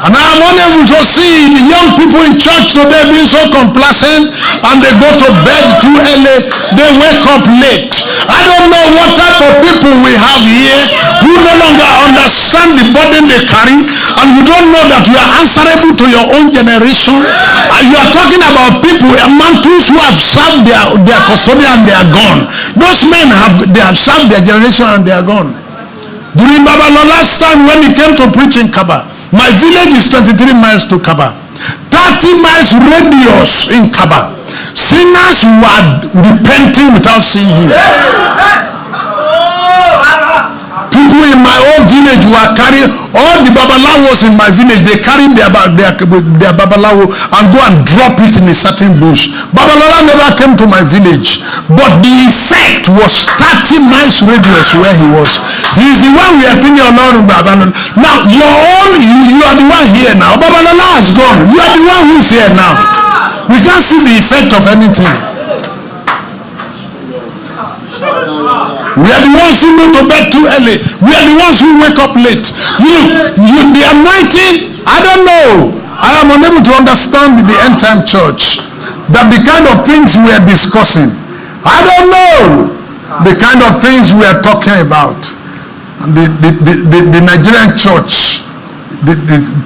And I'm unable to see the young people in church today being so complacent, and they go to bed too early, they wake up late. I don't know what type of people we have here who no longer understand the burden they carry, and you don't know that you are answerable to your own generation. You are talking about people, mantles who have served their custodian and they are gone. Those men they have served their generation and they are gone. During Babalola's time when he came to preach in Kaba, my village is 33 miles to Kaba. 30 miles radius in Kaba. Sinners were repenting without seeing him. People in my own village were carrying, all the babalawos in my village, they carry their babalawo and go and drop it in a certain bush. Babalola never came to my village, but the effect was 30 miles radius where he was. He is the one we are thinking about. Now, you are the one here now. Babalola has gone. You are the one who is here now. We can't see the effect of anything. We are the ones who go to bed too early. We are the ones who wake up late. The anointing, I don't know. I am unable to understand the end time church. That the kind of things we are discussing. I don't know the kind of things we are talking about. The Nigerian church, the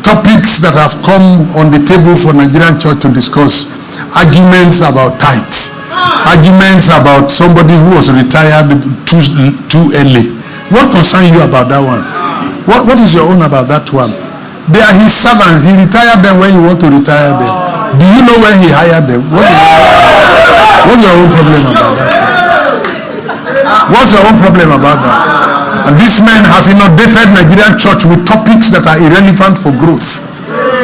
topics that have come on the table for Nigerian church to discuss, arguments about tithes. Arguments about somebody who was retired too early. What concerns you about that one? What is your own about that one? They are his servants. He retired them when he want to retire them. Do you know when he hired them? What's your own problem about that? What's your own problem about that? And these men have inundated Nigerian church with topics that are irrelevant for growth.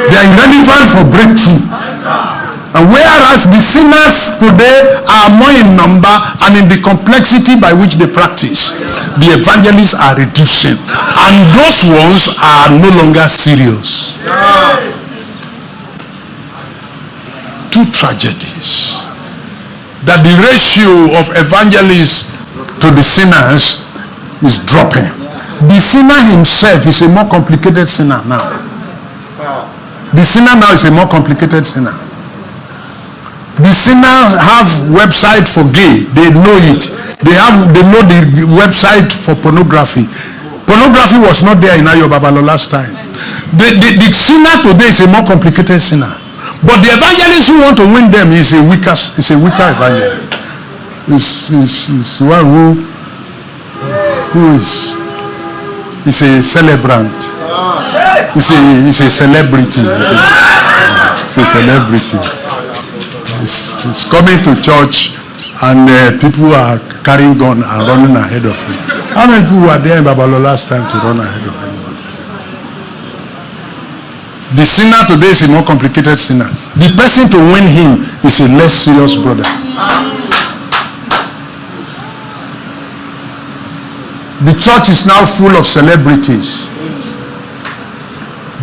They are irrelevant for breakthrough. And whereas the sinners today are more in number and in the complexity by which they practice, the evangelists are reducing. And those ones are no longer serious. Two tragedies. That the ratio of evangelists to the sinners is dropping. The sinner himself is a more complicated sinner now. The sinner now is a more complicated sinner. The sinners have website for gay. They know it. They know the website for pornography. Pornography was not there in Ayo Babalola's time. The sinner today is a more complicated sinner. But the evangelist who want to win them is a weaker evangelist. Is one who is a celebrant. Is a celebrity. It's a celebrity. It's coming to church and people are carrying gun and running ahead of him. How many people were there in Babalola's time to run ahead of anybody? The sinner today is a more complicated sinner. The person to win him is a less serious brother. The church is now full of celebrities.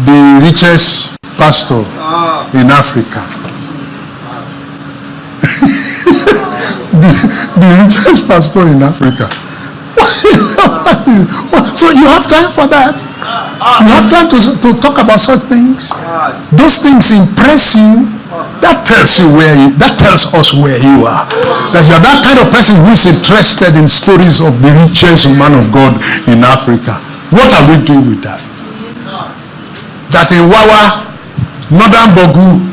The richest pastor in Africa. the richest pastor in Africa. So you have time for that? You have time to talk about such things? Those things impress you? That tells us where you are. That you are that kind of person who is interested in stories of the richest man of God in Africa. What are we doing with that? That in Wawa, Northern Bogu,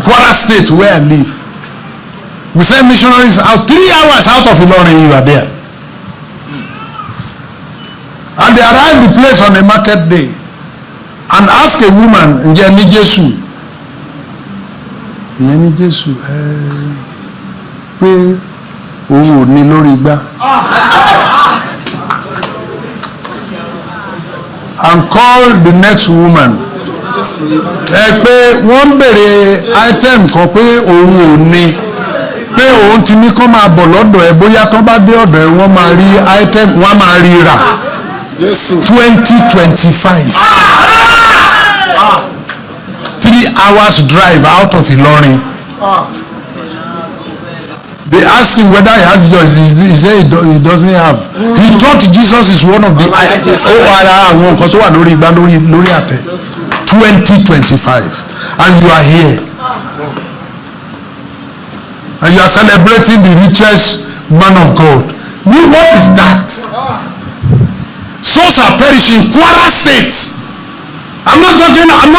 Kwara State, where I live, we send missionaries out 3 hours out of Ilorin, you are there. And they arrive the place on a market day and ask a woman, Njeni Jesu, pé owó ní lórí gbá. And call the next woman. Pé wọ́n bèrè item kan pé òun ò ní. Pé òun ti ní kó máa bọ̀ lọ́dọ̀ ẹ̀ bóyá tó bá dé ọ̀dọ̀ ẹ̀ wọ́n máa rí item, wọ́n máa rí rà. 2025. 3 hours drive out of Ilorin. They asked him whether he has Jesus. He said he doesn't have. He thought Jesus is one of the àwọn nǹkan tó wà lórí igbá lórí àtẹ. 2025 and you are here and you are celebrating the richest man of God. What is that? Souls are perishing. Kwara State. I'm not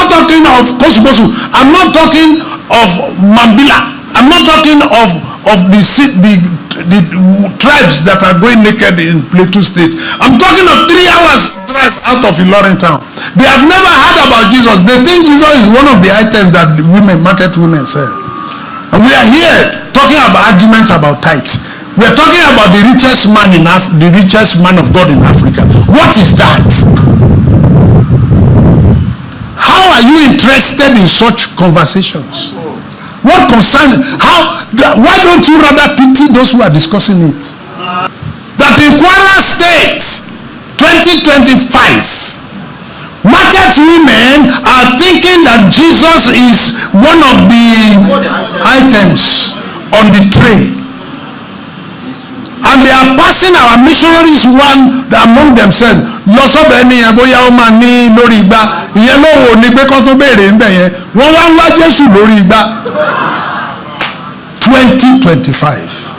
talking of Kosovo. I'm not talking of Mambila. I'm not talking of the tribes that are going naked in Plateau State. I'm talking of 3 hours drive out of Ilorin town. They have never heard about Jesus. They think Jesus is one of the items that the market women sell. And we are here talking about arguments about tithes. We are talking about the richest man of God in Africa. What is that? How are you interested in such conversations? What concern? Why don't you rather pity those who are discussing it? That in Kwara State 2025, market women are thinking that Jesus is one of the items on the tray, and they are passing our missionaries one among themselves. Lọ sọ́dọ̀ ẹni yẹn bóyá ó máa ní lórí igbá, ìyẹn ló wò ní pé kán tó béèrè ńbẹ̀ yẹn wọ́n wá wá Jésù lórí igbá. 2025.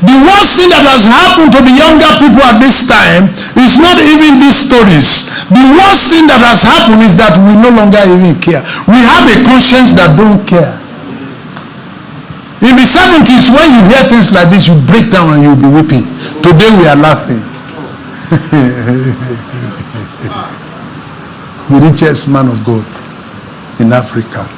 The worst thing that has happened to the younger people at this time is not even these stories. The worst thing that has happened is that we no longer even care. We have a conscience that don't care. In the 70s, when you hear things like this, you break down and you'll be weeping. Today we are laughing. The richest man of God in Africa.